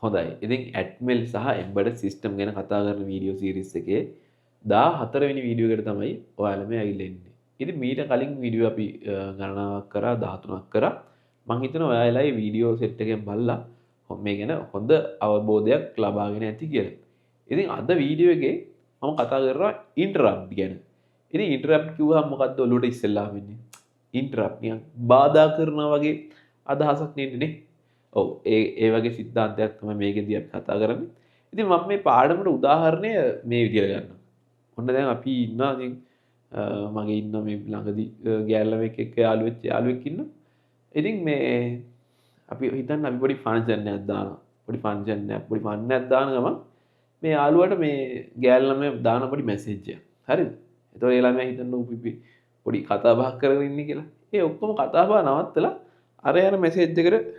හොඳයි. ඉතින් ඇට්මෙල් සහ එම්බෙඩඩ් සිස්ටම් ගැන කතා කරන වීඩියෝ සීරීස් එකේ 14 වෙනි වීඩියෝ එකට තමයි ඔයාලා මේ ඇවිල්ලා ඉන්නේ. ඉතින් මීට කලින් වීඩියෝ අපි ගණනාවක් කරා 13ක් කරා. මම හිතනවා ඔයාලා මේ වීඩියෝ සෙට් එකෙන් බලලා මේ ගැන හොඳ අවබෝධයක් ලබාගෙන ඇති කියලා. ඉතින් අද වීඩියෝ එකේ මම කතා කරනවා ඉන්ටරප්ට් ගැන. ඉතින් ඉන්ටරප්ට් කිව්වහම මොකද්ද ඔළුවට ඉස්සෙල්ලාම එන්නේ? ඉන්ටරප්ට් නිකන් බාධා කරනවා වගේ අදහසක් නෙන්නේ. ඔව් ඒ වගේ සිද්ධාන්තයක් තමයි මේකෙදී අපි කතා කරන්නේ. ඉතින් මම මේ පාඩමට උදාහරණය මේ විදිහට ගන්නවා. ඔන්න දැන් අපි ඉන්නවා ඉතින් මගේ ඉන්න මේ ළඟදී ගෑල්ලමෙක් එක්ක යාළුවෙක් ඉන්නවා. ඉතින් මේ අපි හිතන්න අපි පොඩි ෆන්ක්ෂන් එකක් දානවා. පොඩි ෆන් එකක් දාන ගමන් මේ යාළුවට මේ ගෑල්ලම දාන පොඩි මැසේජ් එකක්. හරිද? එතකොට ඒ ළමයා හිතන්න උපි පොඩි කතා බහක් කරගෙන ඉන්නේ කියලා. ඒ ඔක්කොම කතා බහ නවත්තලා අර මැසේජ් එකට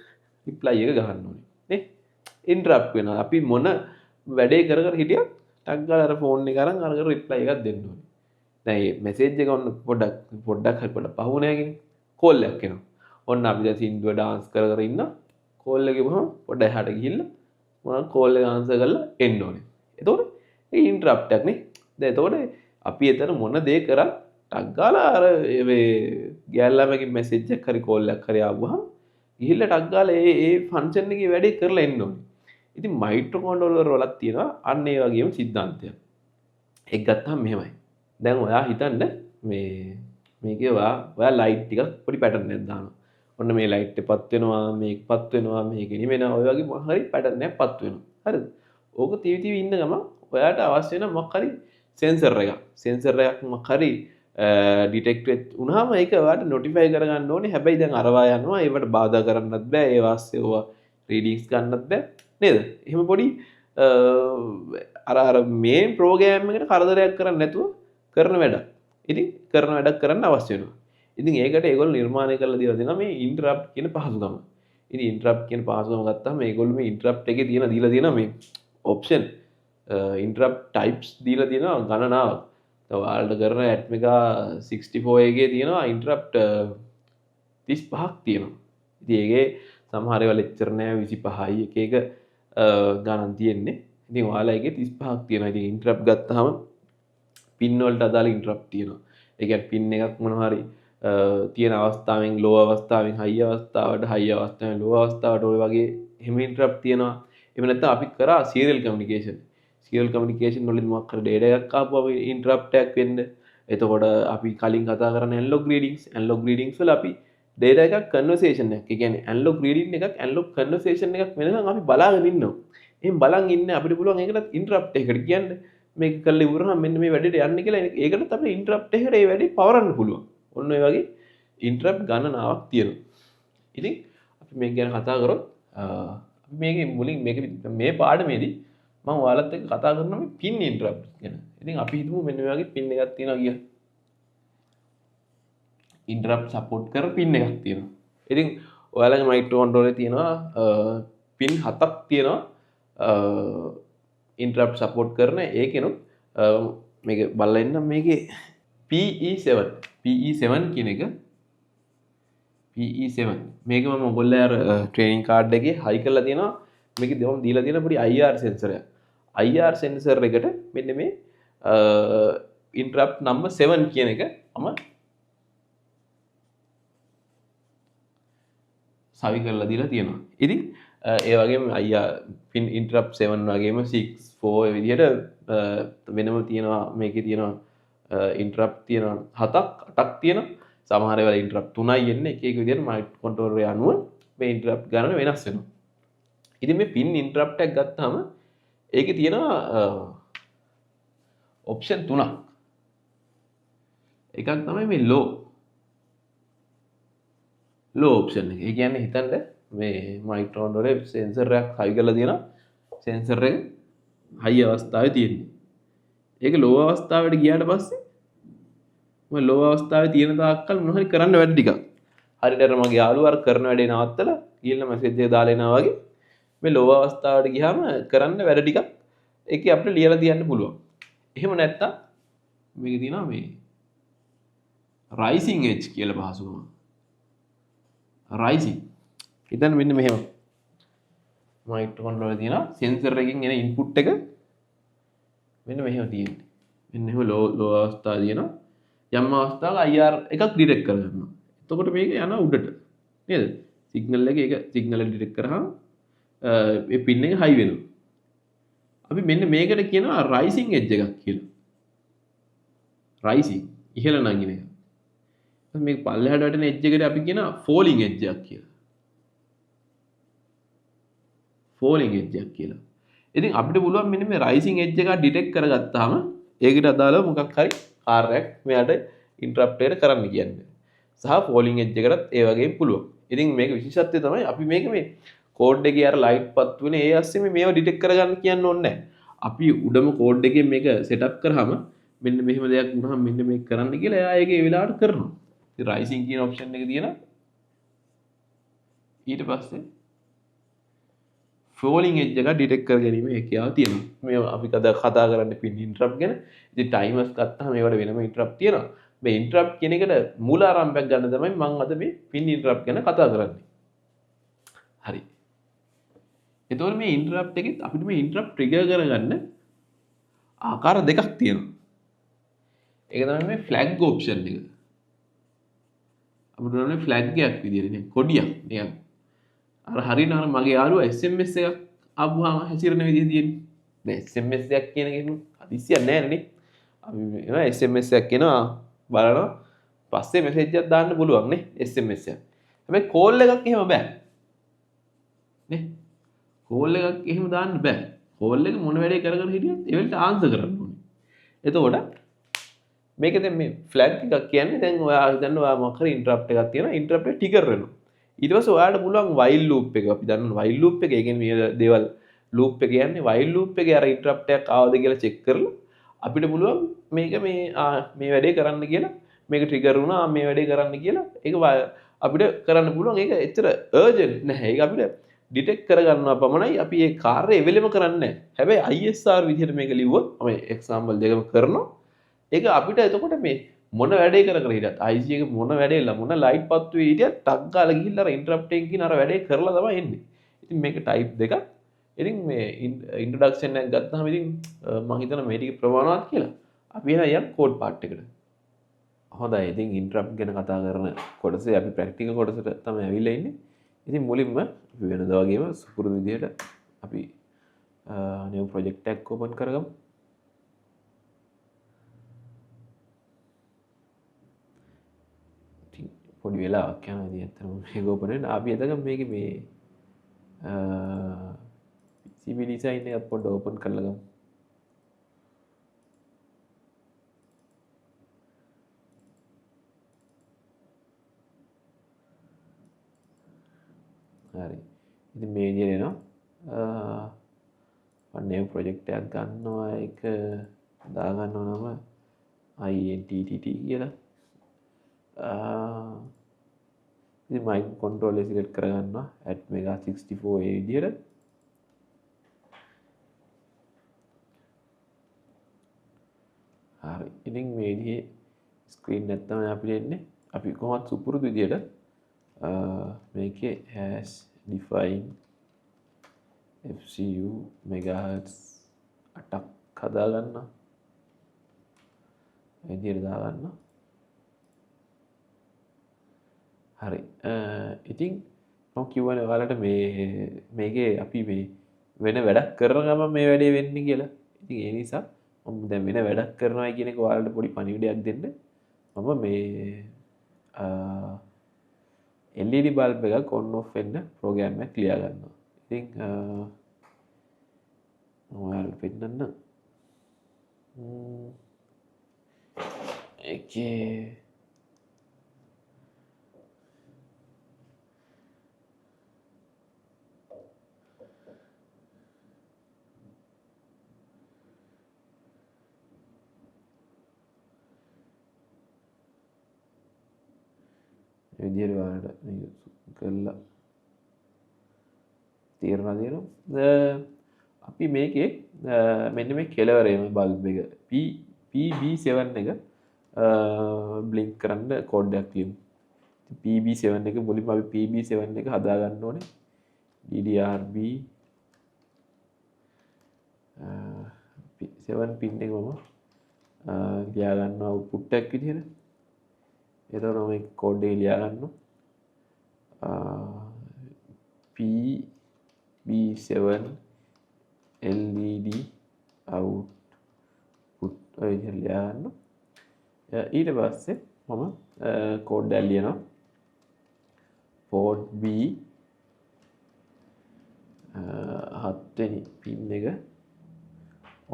රිප්ලයි එක ගහන්න ඕනේ නේ. ඉන්ටරප්ට් වෙනවා. අපි මොන වැඩේ කර හිටියත් ටක් ගාලා අර ෆෝන් එක අරන් අර රිප්ලයි එකක් දෙන්න ඕනේ. දැන් මේ මැසේජ් එක ඔන්න පොඩ්ඩක් හරි පහු නෑගෙන කෝල් එකක් එනවා. ඔන්න අපි දැන් සින්දුව ඩාන්ස් කර ඉන්න කෝල් එක ගිහම පොඩ්ඩක් එහාට ගිහිල්ලා මොනවා කෝල් එක ආන්සර් කරලා එන්න ඕනේ. එතකොට ඒ ඉන්ටරප්ට් එකක් නේ. දැන් එතකොට අපි එතන මොන දේ කරත් ටක් ගාලා අර මේ ගෑල්ලාමගේ මැසේජ් එකක් හරි කෝල් එකක් හරි ආවම ගිහිල්ලා ටක් ගාලා ඒ ෆන්ක්ෂන් එකේ වැඩේ කරලා එන්න ඕනේ. ඉතින් මයිටොකොන්ඩ්‍රියා වලත් තියෙනවා අන්න ඒ වගේම සිද්ධාන්තයක්. ඒක ගත්තාම මෙහෙමයි. දැන් ඔයා හිතන්න මේකේ ඔයා ලයිට් ටිකක් පොඩි පැටර්න් එකක් දානවා. ඔන්න මේ ලයිට් එකපත් වෙනවා, මේකපත් වෙනවා, මේක නිවෙනවා. ඔය වගේ මොකක් හරි පැටර්න් එකක් පත් වෙනවා. හරිද? ඕක තීවි ඉන්න ගමන් ඔයාට අවශ්‍ය වෙන මොකක් හරි සෙන්සර් එකක්. සෙන්සර් එකක් මොකක් හරි ඩිටෙක්ට් වුණාම ඒක ඔයාලට නොටිෆයි කරගන්න ඕනේ. හැබැයි දැන් අරවා යනවා ඒවට බාධා කරන්නත් බෑ. ඒ වාස්සේ ඔවා රීඩින්ග්ස් ගන්නත් බෑ. නේද? එහෙම පොඩි අර මේ ප්‍රෝග්‍රෑම් එකට කරදරයක් කරන්නේ නැතුව කරන වැඩක්. ඉතින් කරන වැඩක් කරන්න අවශ්‍ය වෙනවා. ඉතින් ඒකට ඒගොල්ලෝ නිර්මාණය කරලා දීලා දෙනවා මේ ඉන්ටරප්ට් කියන පහසුකම. ඉතින් ඉන්ටරප්ට් කියන පහසුකම ගත්තාම මේගොල්ලෝ මේ ඉන්ටරප්ට් එකේ දීලා දෙනවා මේ ඔප්ෂන් ඉන්ටරප්ට් ටයිප්ස් දීලා දෙනවා ගණනාවක්. ඔයාලට කරන ඇට්මිකා 64 එකේ තියෙනවා ඉන්ටරප්ට් 35ක් තියෙනවා. ඉතින් ඒකේ සමහර ඒවා ලෙක්චර් නෑ 25යි එක ගණන් තියෙන්නේ. ඉතින් ඔයාලා ඒකේ 35ක් තියෙනවා. ඉතින් ඉන්ටරප්ට් ගත්තාම පින් වලට අදාළ ඉන්ටරප්ට් තියෙනවා. ඒ කියන්නේ පින් එකක් මොනවා හරි තියෙන අවස්ථාවෙන් ලෝ අවස්ථාවෙන් හයි අවස්ථාවට හයි අවස්ථාවෙන් ලෝ අවස්ථාවට ඔය වගේ එහෙම ඉන්ටරප්ට් තියෙනවා. එහෙම නැත්නම් අපි කරා සීරියල් කමියුනිකේෂන්. සීරියල් කමියුනිකේෂන් වලින් මොකක් හරි ඩේටා එකක් ආපුවම ඉන්ටරප්ට් එකක් වෙන්න. එතකොට අපි කලින් කතා කරන ඇනලොග් රීඩින්ග්ස් වල අපි ඩේටා එකක් කන්වර්සේෂන් එකක්. ඒ කියන්නේ ඇනලොග් රීඩින් එකක් ඇනලොග් කන්වර්සේෂන් එකක් වෙනකන් අපි බලාගෙන ඉන්නවා. එහෙන් බලන් ඉන්න අපිට පුළුවන් ඒකටත් ඉන්ටරප්ට් එකකට කියන්නේ මේක කරලා ඉවරනම් මෙන්න මේ වැඩේට යන්න කියලා ඒකටත් අපිට ඉන්ටරප්ට් එකකට ඒ වැඩේ පවරන්න පුළුවන්. ඔන්න ඔය වගේ ඉන්ටරප්ට් ගණනාවක් තියෙනවා. ඉතින් අපි මේක ගැන කතා කරොත් අපි මේකේ මුලින් මේ පාඩමේදී මම ඔයාලත් එක්ක කතා කරනවා මේ පින් ඉන්ටරප්ට් ගැන. ඉතින් අපි හිතමු මෙන්න මේ වගේ පින් එකක් තියෙනවා කියලා. ඉන්ටරප්ට් සපෝට් කර පින් එකක් තියෙනවා. ඉතින් ඔයාලගේ මයික්‍රෝකන්ට්‍රෝලරේ තියෙනවා පින් 7ක් තියෙනවා ඉන්ටරප්ට් සපෝට් කරන ඒකෙනුත් මේක බලලා ඉන්න මේකේ PE7 කියන එක PE7 මේක මම ඔයගොල්ලෝ අර ට්‍රේනින් කාඩ් එකේ හයි කරලා තියෙනවා. මේකේ දෙවම දීලා තියෙන පොඩි IR සෙන්සර් එකක්. IR සෙන්සර් එකට මෙන්න මේ ඉන්ටරප්ට් නම්බර් 7 කියන එක මම සවි කරලා දීලා තියෙනවා. ඉතින් ඒ වගේම IR පින් ඉන්ටරප්ට් 7 වගේම 6 4 ඒ විදිහට වෙනම තියෙනවා. මේකේ තියෙනවා ඉන්ටරප්ට් තියෙනවා 7ක් 8ක් තියෙනවා. සමහර ඒවා ඉන්ටරප්ට් 3යි එන්නේ. එක එක විදිහට මයික්‍රෝකන්ට්‍රෝලරේ අනුව මේ ඉන්ටරප්ට් ගණන වෙනස් වෙනවා. ඉතින් මේ පින් ඉන්ටරප්ට් එකක් ගත්තාම ඒකේ තියෙනවා ඔප්ෂන් 3ක්. එකක් තමයි මේ ලෝ ඔප්ෂන් එක. ඒ කියන්නේ හිතන්න මේ මයික්‍රෝකන්ට්‍රෝලරේ සෙන්සර් එකක් හයි කරලා තියෙනවා. සෙන්සර් එක හයි අවස්ථාවේ තියෙන්නේ. ඒක ලෝ අවස්ථාවට ගියාට පස්සේ මම ලෝ අවස්ථාවේ තියෙන තාක්කල් මොනවා හරි කරන්න වැඩ ටිකක්. හරියට අර මගේ යාළුවා අර කරන වැඩේ නවත්තලා ගිහිල්ලා මැසේජ් එක දාලා එනවා වගේ මේ ලෝ අවස්ථාවට ගියාම කරන්න වැඩ ටිකක් ඒකේ අපිට ලියලා තියන්න පුළුවන්. එහෙම නැත්තම් මේකේ තියෙනවා මේ රයිසිං එජ් කියලා පහසුකම. රයිසිං. හිතන්න මෙන්න මෙහෙම. මයික්‍රෝකන්ට්‍රෝලර් තියෙනවා සෙන්සර් එකකින් එන ඉන්පුට් එක මෙන්න මෙහෙම තියෙන්නේ. මෙන්න එහෙම ලෝ අවස්ථාව තියෙනවා. යම් අවස්ථාවක IR එකක් ඩිටෙක්ට් කරගන්නවා. එතකොට මේක යනවා උඩට. නේද? සිග්නල් එක ඒක සිග්නල් එක ඩිටෙක්ට් කරාම ඒ පින් එක හයි වෙනවා. අපි මෙන්න මේකට කියනවා රයිසිං එජ් එකක් කියලා. රයිසිං ඉහළ නගින එක. මේක පල්ලෙහාට වැටෙන එජ් එකට අපි කියනවා ෆෝලිං එජ් එකක් කියලා. ෆෝලිං එජ් එකක් කියලා. ඉතින් අපිට පුළුවන් මෙන්න මේ රයිසිං එජ් එක ඩිටෙක්ට් කරගත්තාම ඒකට අදාළව මොකක් හරි කාර්යයක් මෙයාට ඉන්ටරප්ට් එකට කරන්න කියන්නේ. සහ ෆෝලිං එජ් එකටත් ඒ වගේම පුළුවන්. ඉතින් මේක විශේෂත්වය තමයි අපි මේක මේ කෝඩ් එකේ අර ලයිට් පත් වෙන ඒ ASCII මේව ඩිටෙක්ට් කරගන්න කියන්න ඕනේ නැහැ. අපි උඩම කෝඩ් එකේ මේක සෙටප් කරාම මෙන්න මෙහෙම දෙයක් වුණාම මෙන්න මේක කරන්න කියලා එයා ඒක ඒ වෙලාවට කරනවා. ඉතින් රයිසිං කියන ඔප්ෂන් එක තියෙනවා. ඊට පස්සේ ෆෝලිං එජ් එක ඩිටෙක්ට් කර ගැනීම හැකියාව තියෙනවා. මේ අපි කතා කරන්නේ පින් ඉන්ටරප්ට් ගැන. ඉතින් ටයිමර්ස් ගත්තාම ඒවට වෙනම ඉන්ටරප්ට් තියෙනවා. මේ ඉන්ටරප්ට් කියන එකට මූල ආරම්භයක් ගන්න තමයි මම අද මේ පින් ඉන්ටරප්ට් ගැන කතා කරන්නේ. හරි. එතකොට මේ ඉන්ටරප්ට් එකෙත් අපිට මේ ඉන්ටරප්ට් ට්‍රිගර් කරගන්න ආකාර දෙකක් තියෙනවා. ඒක තමයි මේ ෆ්ලැග් ඔප්ෂන් එක. අපිට උනේ ෆ්ලැග් එකක් විදියට නේ කොඩියක් නිකන්. අර හරියට අර මගේ යාළුවා SMS එකක් ආපුවාම හැසිරෙන විදිය තියෙන්නේ. දැන් SMS එකක් කියන එක හදිස්සියක් නැහැ නේ. අපි එනවා SMS එකක් එනවා බලනවා පස්සේ මෙසේජ් එකක් දාන්න පුළුවන් නේ SMS එක. හැබැයි කෝල් එකක් එහෙම බෑ. නේ? කෝල් එකක් එහෙම දාන්න බෑ. කෝල් එක මොන වැඩේ කර කර හිටියත් ඒ වෙලට ආන්සර් කරන්න ඕනේ. එතකොට මේක දැන් මේ ෆ්ලැග් එකක් කියන්නේ දැන් ඔයා හිතන්න ඔයා මොකක් හරි ඉන්ටරප්ට් එකක් තියෙනවා ඉන්ටරප්ට් එක ට්‍රිගර් වෙනවා. ඊට පස්සේ ඔයාලට පුළුවන් වයිල් ලූප් එක අපි දන්නවා වයිල් ලූප් එක ඒ කියන්නේ මේ දේවල් ලූප් එක කියන්නේ වයිල් ලූප් එකේ අර ඉන්ටරප්ට් එකක් ආවද කියලා චෙක් කරලා අපිට පුළුවන් මේක මේ වැඩේ කරන්න කියලා මේක ට්‍රිගර් වුණා මේ වැඩේ කරන්න කියලා ඒක අපිට කරන්න පුළුවන් ඒක එච්චර අර්ජන්ට් නැහැ ඒක අපිට ඩිටෙක්ට් කරගන්නවා පමණයි අපි ඒ කාර්යය එවෙලෙම කරන්නේ නැහැ හැබැයි ISR විදිහට මේක ලිව්වොත් මම එක්සැම්පල් දෙකම කරනවා ඒක අපිට එතකොට මේ මොන වැඩේ කර කර හිටියත් IC එක මොන වැඩේලා මොන ලයිට් පත්තු වෙ හිටියත් ටක් ගාලා ගිහිල්ලා අර ඉන්ටරප්ට් එකකින් අර වැඩේ කරලා තමයි එන්නේ. ඉතින් මේක ටයිප් දෙකක්. ඉතින් මේ ඉන්ට්‍රොඩක්ෂන් එකක් ගත්තාම ඉතින් මම හිතනවා මේ ටික ප්‍රමාණවත් කියලා. අපි එන යම් කෝඩ් පාර්ට් එකට. හොඳයි. ඉතින් ඉන්ටරප්ට් ගැන කතා කරන කොටසේ අපි ප්‍රැක්ටිකල් කොටසට තමයි ඇවිල්ලා ඉන්නේ. ඉතින් මුලින්ම අපි වෙනදා වගේම සුපුරුදු විදිහට අපි new project එකක් open කරගමු. පොඩි වෙලාවක් යනවා ඉතින් ඇත්තටම මේක ඕපන් වෙන්න අපි එතකම මේකේ මේ PCB design එක පොඩ්ඩක් ඕපන් කරලා ගමු. හරි. ඉතින් මේ විදිහට එනවා. new project එකක් ගන්නවා ඒක දා ගන්නවා නම INTTT කියලා. ඉතින් මයික් කන්ට්‍රෝල් එක සිලෙක්ට් කරගන්නවා @mega 64 ඒ විදිහට හරි ඉතින් මේ විදිහේ ස්ක්‍රීන් එක තමයි අපිට එන්නේ අපි කොහොමද සුපුරුදු විදිහට මේකේ hash define FCU megahertz 8ක් හදා ගන්නවා මේ විදිහට දා ගන්නවා හරි ඉතින් මම කිව්වනේ ඔයාලට මේකේ අපි මේ වෙන වැඩක් කරන ගමන් මේ වැඩේ වෙන්නේ කියලා. ඉතින් ඒ නිසා මම දැන් වෙන වැඩක් කරනවා කියන එක ඔයාලට පොඩි පණිවිඩයක් දෙන්න. මම මේ LED බල්බ් එකක් on off වෙන්න ප්‍රෝග්‍රෑම් එකක් ලියා ගන්නවා. ඉතින් ඔයාලට පෙන්නන්න. ඒකේ විදියට ඔයාලට මේක කරලා තීරණ දෙනවා. අපි මේකේ මෙන්න මේ කෙලවරේම බල්බ් එක PB7 එක බ්ලින්ක් කරන්න කෝඩ් එකක් ලියමු. PB7 එක මුලින්ම අපි PB7 එක හදා ගන්න ඕනේ. DDRB 7 පින් එක මම ලියා ගන්නවා output එකක් විදිහට. එතකොට මම මේ කෝඩ් එක ලියා ගන්නවා. PB7 LED output ඔය විදිහට ලියා ගන්නවා. ඊට පස්සේ මම කෝඩ් එක ලියනවා. port B 7 වෙනි පින් එක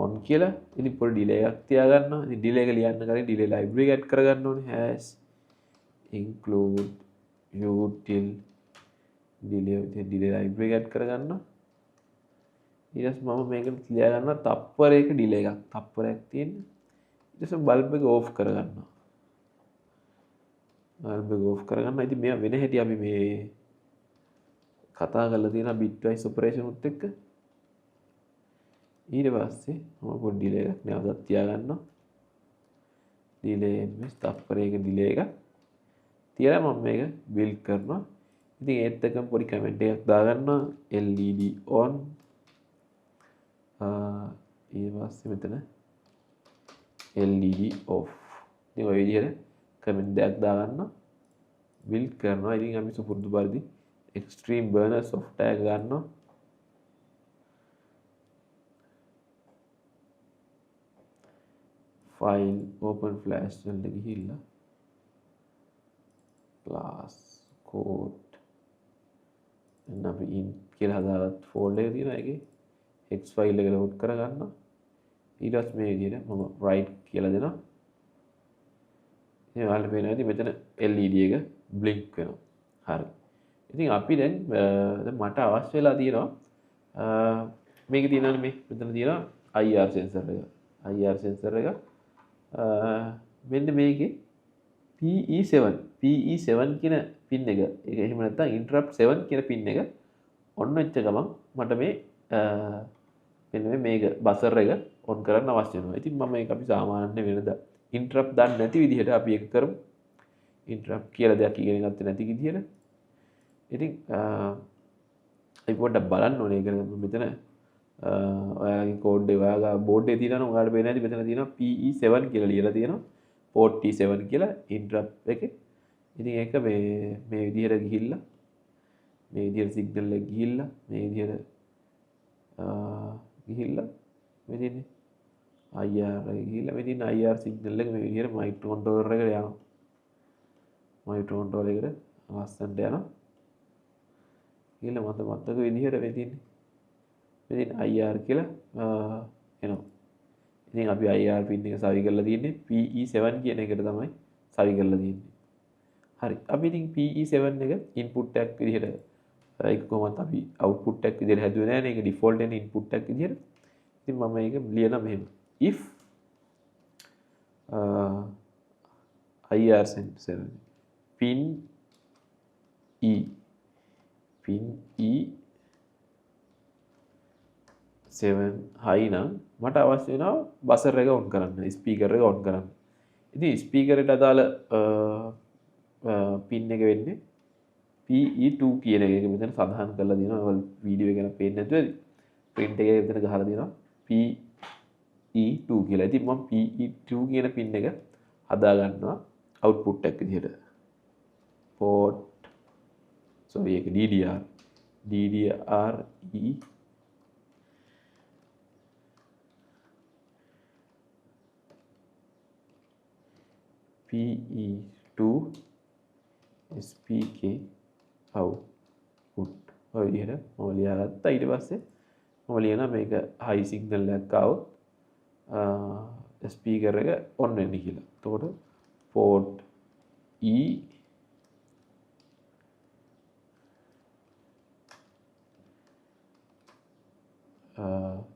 on කියලා. ඉතින් පොඩි ඩිලේ එකක් තියාගන්නවා. ඉතින් ඩිලේ එක ලියන්න කලින් ඩිලේ ලයිබ්‍රරි එක ඇඩ් කරගන්න ඕනේ. hash include util delay library එක ඇඩ් කරගන්නවා. ඊට පස්සේ මම මේක ලියා ගන්නවා තප්පරයක ඩිලේ එකක්. තප්පරයක් තියෙන. ඊට පස්සේ බල්බ් එක ඕෆ් කරගන්නවා. බල්බ් එක ඕෆ් කරගන්නවා. ඉතින් මෙයා වෙන හැටි අපි මේ කතා කරලා තියෙන bitwise operation උත් එක්ක. ඊට පස්සේ මම පොඩි ඩිලේ එකක් නැවතත් තියාගන්නවා. ඩිලේ ms තප්පරයක ඩිලේ එකක් තියලා මම මේක බිල්ඩ් කරනවා. ඉතින් ඒත් එක්කම පොඩි කමෙන්ට් එකක් දාගන්නවා LED on ඊට පස්සේ මෙතන LED off. ඉතින් ඔය විදිහට කමෙන්ට් එකක් දාගන්නවා බිල්ඩ් කරනවා. ඉතින් අපි සුපුරුදු පරිදි extreme burner software එක ගන්නවා. file open flash වලට ගිහිල්ලා class code එන්න අපි in කියලා හදාගත්ත folder එක තියෙනවා. ඒකේ hex file එක load කරගන්නවා. ඊට පස්සේ මේ විදිහට මම write කියලා දෙනවා. ඉතින් ඔයාලට පේනවා ඉතින් මෙතන LED එක blink වෙනවා. හරි. ඉතින් අපි දැන් මට අවශ්‍ය වෙලා තියෙනවා මේකේ තියෙනවානේ මෙතන තියෙනවා IR sensor එක. IR sensor එක මෙන්න මේකේ PE7 කියන පින් එක. ඒක එහෙම නැත්නම් interrupt 7 කියන පින් එක ඔන්න වෙච්ච ගමන් මට මේ මෙන්න මේක බසර් එක ඔන් කරන්න අවශ්‍ය වෙනවා. ඉතින් මම මේක අපි සාමාන්‍ය වෙනද interrupt දාන්න නැති විදිහට අපි ඒක කරමු. interrupt කියලා දෙයක් ඉගෙන ගත්තේ නැති විදිහට. ඉතින් අපි පොඩ්ඩක් බලන්න ඕනේ. ඒක මෙතන ඔයාලගේ කෝඩ් එක ඔයාලා බෝඩ් එකේ තියෙනවා නම් ඔයාලට පේන්නේ නැති මෙතන තියෙනවා PE7 කියලා ලියලා තියෙනවා. port T7 කියලා interrupt එකේ. ඉතින් ඒක මේ විදිහට ගිහිල්ලා මේ විදිහට සිග්නල් එක ගිහිල්ලා මේ විදිහට ගිහිල්ලා මේ තියෙන්නේ IR එක ගිහිල්ලා මේ තියෙන IR සිග්නල් එක මේ විදිහට මයික්‍රෝ කන්ට්‍රෝලර් එකට යනවා. මයික්‍රෝ කන්ට්‍රෝලර් එකට ලස්සනට යනවා. ගිහිල්ලා මතක විදිහට මේ තියෙන්නේ මේ තියෙන IR කියලා එනවා. ඉතින් අපි IR පින් එක සවි කරලා තියෙන්නේ PE7 කියන එකට තමයි සවි කරලා තියෙන්නේ. හරි. අපි ඉතින් PE7 එක input එකක් විදිහට ඒක කොහොමද අපි output එකක් විදිහට හැදුවේ නැහැ නේ. ඒක default වෙන input එකක් විදිහට. ඉතින් මම මේක ලියනවා මෙහෙම. if IR sensor pin E7 high නම් මට අවශ්‍ය වෙනවා බසර් එක ඔන් කරන්න, ස්පීකර් එක ඔන් කරන්න. ඉතින් ස්පීකර් එකට අදාළ පින් එක වෙන්නේ PE2 කියන එක. මෙතන සඳහන් කරලා දෙනවා. ඔයාලා වීඩියෝ එක ගැන පේන්නේ නැතුව ඇති. print එකේ මෙතන ගහලා දෙනවා PE2 කියලා. ඉතින් මම PE2 කියන පින් එක හදා ගන්නවා output එක විදිහට. port sorry ඒක DDR E PE2 SPK output ඔය විදිහට මම ලියාගත්තා. ඊට පස්සේ මම ලියනවා මේක high signal එකක් ආවොත් ස්පීකර් එක on වෙන්නේ කියලා. එතකොට port E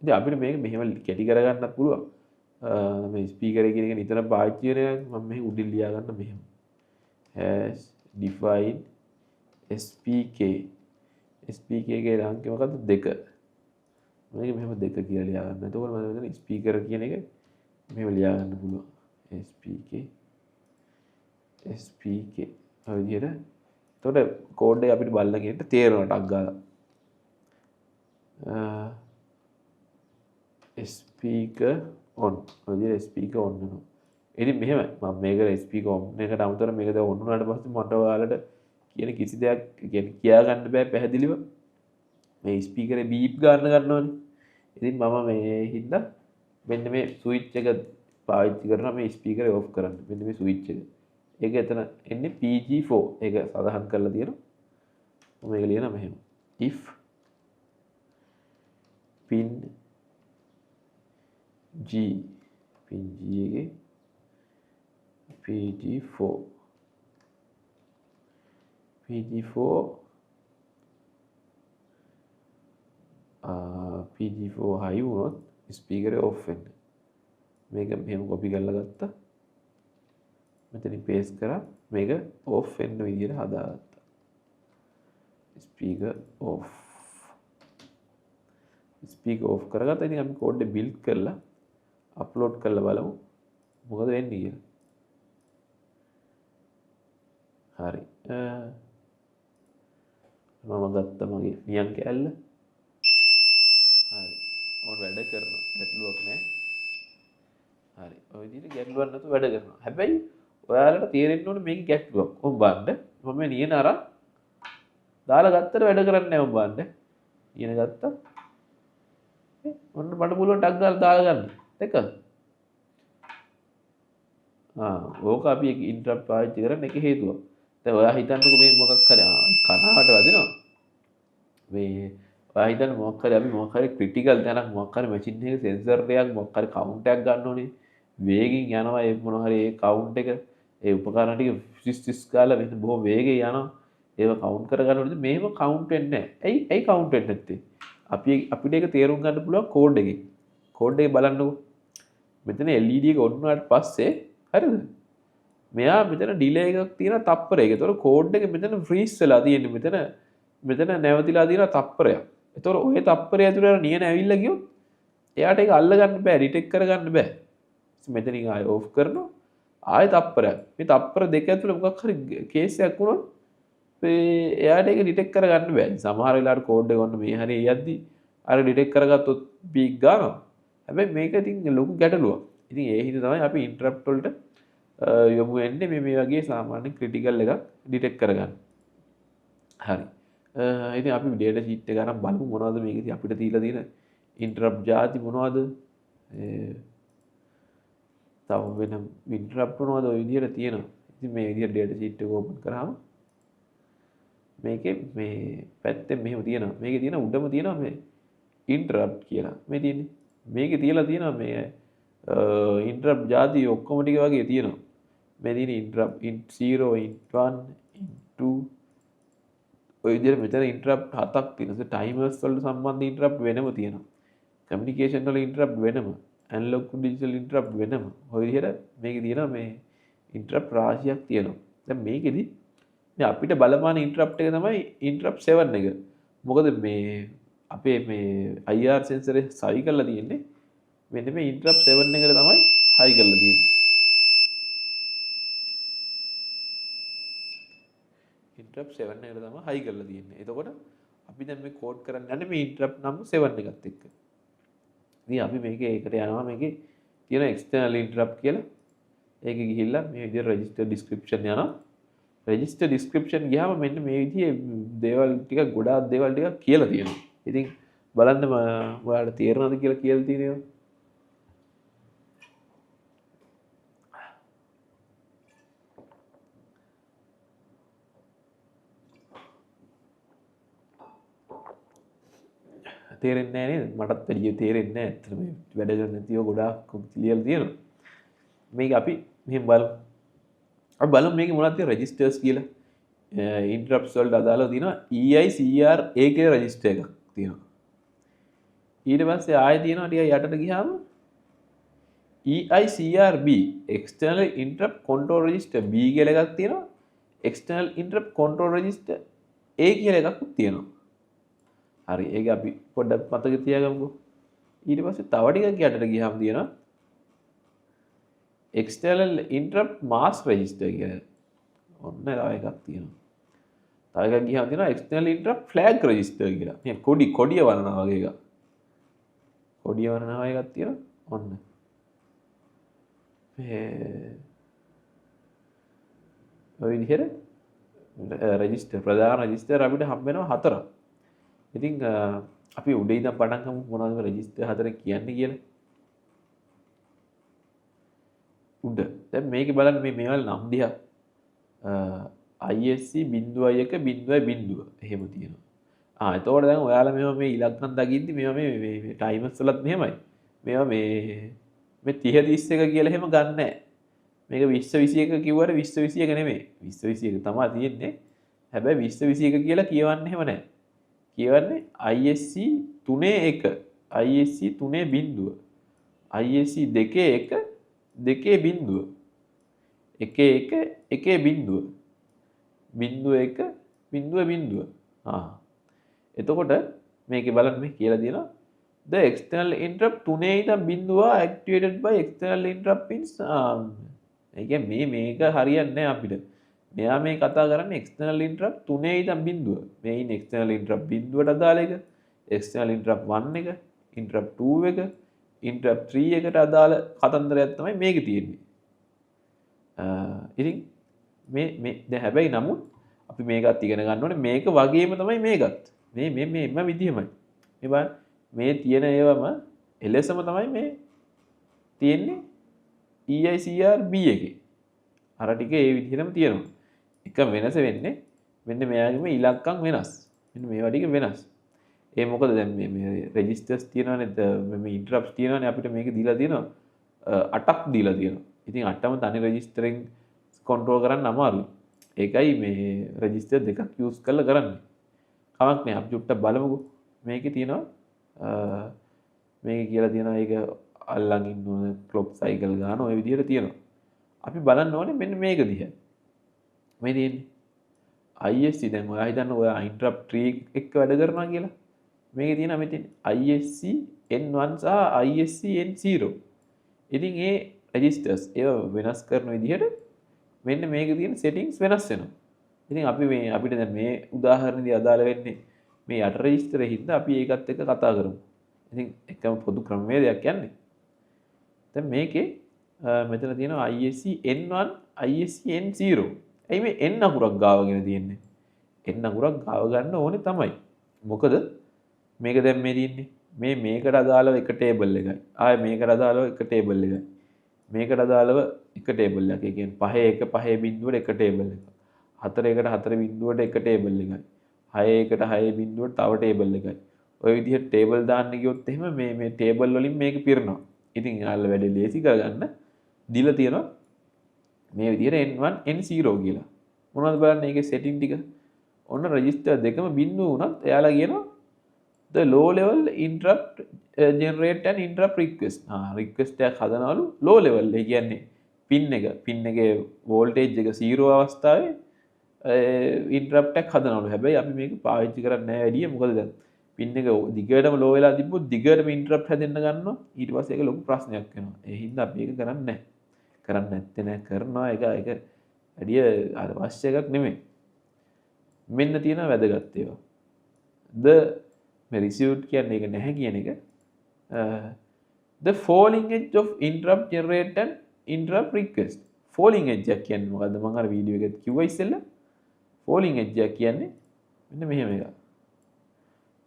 ඉතින් අපිට මේක මෙහෙම කැටි කරගන්නත් පුළුවන්. මේ ස්පීකර් එක කියන එක නිතර පාවිච්චි කරන එක මම මෙහි උඩින් ලියා ගන්න මෙහෙම. hash define SPK එකේ අංකය මොකද්ද 2. මේක මෙහෙම 2 කියලා ලියා ගන්න. එතකොට මම මෙතන ස්පීකර් කියන එක මෙහෙම ලියා ගන්න පුළුවන්. SPK ඔය විදිහට. එතකොට කෝඩ් එක අපිට බලලා කියන්න තේරෙනවා ටක් ගාලා. speaker on ඔය විදිහට ස්පීකර් on වෙනවා. ඉතින් මෙහෙම මම මේක ස්පීකර් on එකට අමතරව මේක දැන් on වුණාට පස්සේ මට ඔයාලට කියන කිසි දෙයක් කියන්නේ කියා ගන්න බෑ පැහැදිලිව. මේ ස්පීකරේ බීප් ගන්න ගන්නවනේ. ඉතින් මම මේ හින්දා මෙන්න මේ ස්විච් එක පාවිච්චි කරනවා මේ ස්පීකරේ ඔෆ් කරන්න. මෙන්න මේ ස්විච් එක. ඒක එතන එන්නේ PG4 ඒක සඳහන් කරලා තියෙනවා. මම මේක ලියනවා මෙහෙම. if pin G pin G එකේ PG4 high වුණොත් ස්පීකර් එක ඔෆ් වෙනවා. මේක මෙහෙම කොපි කරලා ගත්තා. මෙතනින් පේස්ට් කරා මේක ඔෆ් වෙන්න විදියට හදාගත්තා. Speaker off. ස්පීකර් ඔෆ් කරගත්තා. ඉතින් අපි කෝඩ් එක බිල්ඩ් කරලා අප්ලෝඩ් කරලා බලමු මොකද වෙන්නේ කියලා. හරි. මම ගත්තා මගේ නියම් කැල්ල. හරි. ඕන වැඩ කරනවා. ගැටලුවක් නැහැ. හරි. ඔය විදිහට ගැටලුවක් නැතුව වැඩ කරනවා. හැබැයි ඔයාලට තේරෙන්න ඕනේ මේක ගැටලුවක්. ඔබ බලන්න. මම නියන අරන් දාලා ගත්තට වැඩ කරන්නේ නැහැ ඔබ බලන්න. නියන ගත්තා. ඔන්න මට පුළුවන් ටක් ගාලා දාලා ගන්න. දෙකද? ඕක අපි ඉන්ටරප්ට් පාවිච්චි කරන්න එක හේතුවක්. දැන් ඔයා හිතන්නකෝ මේ මොකක් හරි කනාවට වදිනවා. මේ ඔයා හිතන්න මොකක් හරි අපි මොකක් හරි ක්‍රිටිකල් තැනක් මොකක් හරි මැෂින් එකේ සෙන්සර් එකක් මොකක් හරි කවුන්ට් එකක් ගන්න ඕනේ. වේගෙන් යනවා ඒ මොන හරි ඒ කවුන්ට් එක ඒ උපකරණ ටික ෆිසිස් ගාලා මෙන්න බොහොම වේගෙන් යනවා. ඒව කවුන්ට් කර ගන්න ඕනේ. මේව කවුන්ට් වෙන්නේ නැහැ. ඇයි කවුන්ට් වෙන්නේ නැත්තේ? අපිට ඒක තේරුම් ගන්න පුළුවන් කෝඩ් එකේ. කෝඩ් එකේ බලන්නකෝ. මෙතන LED එක ඔන් වුණාට පස්සේ හරිද? මෙයා මෙතන ඩිලේ එකක් තියෙන තප්පරයක. ඒතකොට කෝඩ් එක මෙතන ෆ්‍රීස් වෙලා තියෙන්නේ. මෙතන නැවතිලා තියෙන තප්පරයක්. ඒතකොට ඔය තප්පරය ඇතුළේ අර නියන ඇවිල්ලා ගියොත් එයාට ඒක අල්ල ගන්න බෑ, ඩිටෙක්ට් කර ගන්න බෑ. මෙතනින් ආයෙ ඕෆ් කරනවා. ආයෙ තප්පරයක්. මේ තප්පර දෙක ඇතුළේ මොකක් හරි කේස් එකක් වුණොත් එයාට ඒක ඩිටෙක්ට් කර ගන්න බෑ. සමහර වෙලාවට කෝඩ් එක ඔන්න මේ හරිය යද්දි අර ඩිටෙක්ට් කරගත්තොත් පීක් ගන්නවා. හැබැයි මේක ඉතින් ලොකු ගැටලුවක්. ඉතින් ඒ හින්දා තමයි අපි ඉන්ටරප්ට් වලට යොමු වෙන්නේ මේ වගේ සාමාන්‍ය ක්‍රිටිකල් එකක් ඩිටෙක්ට් කරගන්න. හරි. ඉතින් අපි ඩේටා ෂීට් එක අරන් බලමු මොනවද මේකදී අපිට දීලා තියෙන ඉන්ටරප්ට් ಜಾති මොනවද? තව වෙන ඉන්ටරප්ට් මොනවද ඔය විදිහට තියෙනවා. ඉතින් මේ විදිහට ඩේටා ෂීට් එක ඕපන් කරාම මේකේ මේ පැත්තෙන් මෙහෙම තියෙනවා. මේකේ තියෙන උඩම තියෙනවා මේ ඉන්ටරප්ට් කියලා. මේ තියෙන්නේ. මේකේ තියලා තියෙනවා මේ ඉන්ටරප්ට් ಜಾති ඔක්කොම ටික වගේ තියෙනවා. මේ තියෙන ඉන්ටරප්ට් int 0 int 1 int 2 ඔය විදිහට මෙතන ඉන්ටරප්ට් 7ක් තියෙනවා. ටයිමර්ස් වලට සම්බන්ධ ඉන්ටරප්ට් වෙනම තියෙනවා. කමියුනිකේෂන් වල ඉන්ටරප්ට් වෙනම. ඇනලොග් ටු ඩිජිටල් ඉන්ටරප්ට් වෙනම. ඔය විදිහට මේකේ තියෙනවා මේ ඉන්ටරප්ට් රාශියක් තියෙනවා. දැන් මේකෙදි මේ අපිට බලපාන ඉන්ටරප්ට් එක තමයි ඉන්ටරප්ට් 7 එක. මොකද මේ අපේ මේ IR සෙන්සර් එක සවි කරලා තියෙන්නේ මෙන්න මේ ඉන්ටරප්ට් 7 එකට තමයි හයි කරලා තියෙන්නේ. ඉන්ටරප්ට් 7 එකට තමයි හයි කරලා තියෙන්නේ. එතකොට අපි දැන් මේ කෝඩ් කරන්න යන්නේ මේ ඉන්ටරප්ට් නම්බර් 7 එකත් එක්ක. ඉතින් අපි මේකේ ඒකට යනවා මේකේ තියෙන එක්ස්ටර්නල් ඉන්ටරප්ට් කියලා. ඒකේ ගිහිල්ලා මේ විදිහට රෙජිස්ටර් ඩිස්ක්‍රිප්ෂන් යනවා. රෙජිස්ටර් ඩිස්ක්‍රිප්ෂන් ගියාම මෙන්න මේ විදිහේ දේවල් ටික ගොඩාක් දේවල් ටික කියලා තියෙනවා. ඉතින් බලන්න ඔයාලට තේරෙනවද කියලා තියෙනවා. තේරෙන්නේ නැහැ නේද? මටත් වැඩිය තේරෙන්නේ නැහැ. ඇත්තට මේ වැඩ කරන්න නැතිව ගොඩාක් ලියලා තියෙනවා. මේක අපි මෙහෙම බලමු. අපි බලමු මේකේ මොනවද තියෙන රෙජිස්ටර්ස් කියලා. ඉන්ටරප්ට්ස් වලට අදාළව තියෙනවා EICRA කියලා රෙජිස්ටර් එකක් තියෙනවා. ඊට පස්සේ ආයෙ තියෙනවා ටික යටට ගියාම EICRB external interrupt control register B කියලා එකක් තියෙනවා. external interrupt control register A කියලා එකක් තියෙනවා. හරි ඒක අපි පොඩ්ඩක් මතක තියාගමුකෝ. ඊට පස්සේ තව ටිකක් යටට ගියාම තියෙනවා external interrupt mask register කියලා. ඔන්න තව එකක් තියෙනවා. තව එකක් ගියාම තියෙනවා external interrupt flag register කියලා. මේ කොඩිය වරනවා වගේ එකක්. කොඩිය වරනවා එකක් තියෙනවා. ඔන්න. ඔය විදිහට රෙජිස්ටර් ප්‍රධාන රෙජිස්ටර් අපිට හම්බ වෙනවා 4ක්. ඉතින් අපි උඩ ඉඳන් පටන් ගමු මොනවද රෙජිස්ටර් 4 කියන්නේ කියලා. උඩ. දැන් මේකේ බලන්න මේ මේවල නම් දිහා ISC 0.1.0 එහෙම තියෙනවා. එතකොට දැන් ඔයාලා මේවා මේ ඉලක්කම් දකිද්දි මේවා මේ ටයිමර්ස් වලත් මෙහෙමයි. මේවා මේ 30 31 කියලා එහෙම ගන්න නැහැ. මේක 20 21 කිව්වට 20 21 නෙමෙයි. 20 21 තමයි තියෙන්නේ. හැබැයි 20 21 කියලා කියවන්නේ එහෙම නැහැ. කියවන්නේ ISC 3.1, ISC 3.0, ISC 2.1, 2.0, 1.1, 1.0, 0.1, 0.0. එතකොට මේකේ බලන්න මේ කියලා තියෙනවා the external interrupt 3 ඉඳන් 0 activated by external interrupt pins. ඒ කියන්නේ මේක හරියන්නේ නැහැ අපිට. මෙයා මේ කතා කරන්නේ external interrupt 3 ඉඳන් 0. මේ ඉන්නේ external interrupt 0ට අදාළ එක, external interrupt 1 එක, interrupt 2 එක, interrupt 3 එකට අදාළ කතන්දරයක් තමයි මේකේ තියෙන්නේ. ඉතින් මේ දැන් හැබැයි නමුත් අපි මේකත් ඉගෙන ගන්න ඕනේ මේක වගේම තමයි මේකත්. මේ විදිහමයි. මේ බලන්න මේ තියෙන ඒවම එලෙසම තමයි මේ තියෙන්නේ EICR B එකේ. අර ටික ඒ විදිහටම තියෙනවා. එක වෙනස වෙන්නේ මෙන්න මෙයාගේ මේ ඉලක්කම් වෙනස්. මෙන්න මේවා ටික වෙනස්. ඒ මොකද දැන් මේ රෙජිස්ටර්ස් තියෙනවානේ මේ ඉන්ටරප්ට්ස් තියෙනවානේ අපිට මේක දීලා තියෙනවා 8ක් දීලා තියෙනවා. ඉතින් 8ම තනි රෙජිස්ටරෙන් කන්ට්‍රෝල් කරන්න අමාරුයි. ඒකයි මේ රෙජිස්ටර් දෙකක් යූස් කරලා කරන්නේ. කමක් නෑ අපි චුට්ටක් බලමුකෝ. මේකේ තියෙනවා මේක කියලා තියෙනවා ඒක අල්ලන් ඉන්න ඕන ක්ලොක් සයිකල් ගන්න ඔය විදිහට තියෙනවා. අපි බලන්න ඕනේ මෙන්න මේක දිහා. මේ තියෙන්නේ ISC දැන් ඔයා හිතන්න ඔයා ඉන්ටරප්ට් ට්‍රී එක්ක වැඩ කරනවා කියලා. මේකේ තියෙනවා මෙතන ISC N1 සහ ISC N0. ඉතින් මේ රෙජිස්ටර්ස් ඒව වෙනස් කරන විදිහට මෙන්න මේකේ තියෙන සෙටින්ග්ස් වෙනස් වෙනවා. ඉතින් අපි මේ අපිට දැන් මේ උදාහරණෙදී අදාළ වෙන්නේ මේ යට රෙජිස්ටරේ හින්දා අපි ඒකත් එක්ක කතා කරමු. ඉතින් එකම පොදු ක්‍රමවේදයක් යන්නේ. දැන් මේකේ මෙතන තියෙනවා ISC N1, ISC N0. ඇයි මේ N අකුරක් ගාවගෙන තියෙන්නේ? N අකුරක් ගාව ගන්න ඕනේ තමයි. මොකද මේක දැන් මේ තියෙන්නේ මේකට අදාළව එක ටේබල් එකයි. ආයෙ මේකට අදාළව එක ටේබල් එකයි. මේකට අදාළව එක ටේබල් එකක්. ඒ කියන්නේ 5 1 5 බිඳුවට එක ටේබල් එකක්. 4 1 4 බිඳුවට එක ටේබල් එකයි. 6 1 6 බිඳුවට තව ටේබල් එකයි. ඔය විදිහට ටේබල් දාන්න ගියොත් එහෙම මේ ටේබල් වලින් මේක පිරෙනවා. ඉතින් යාළුවා වැඩි ලේසි කරගන්න දීලා තියෙනවා මේ විදිහට N1 N0 කියලා. මොනවද බලන්න මේකේ සෙටින් ටික. ඔන්න රෙජිස්ටර් දෙකම බිඳුව වුණත් එයාලා කියනවා the low level interrupt generate and interrupt request. Request එකක් හදනවලු low level. ඒ කියන්නේ පින් එකේ වෝල්ටේජ් එක 0 අවස්ථාවේ interrupt එකක් හදනවලු. හැබැයි අපි මේක පාවිච්චි කරන්නේ නැහැ වැඩිය. මොකද දැන් පින් එක දිගටම low වෙලා තිබ්බොත් දිගටම interrupt හැදෙන්න ගන්නවා. ඊට පස්සේ ඒක ලොකු ප්‍රශ්නයක් වෙනවා. ඒ හින්දා අපි ඒක කරන්නේ නැහැ. කරන්නේ නැත්තේ නෑ කරනවා ඒක වැඩිය අවශ්‍ය එකක් නෙමෙයි. මෙන්න තියෙන වැදගත් ඒවා. මේ received කියන්නේ ඒක නැහැ කියන එක. The falling edge of interrupt generate and interrupt request. falling edge එක කියන්නේ මොකද්ද? මම අර වීඩියෝ එකත් කිව්වා ඉස්සෙල්ලා. falling edge එක කියන්නේ මෙන්න මෙහෙම එකක්.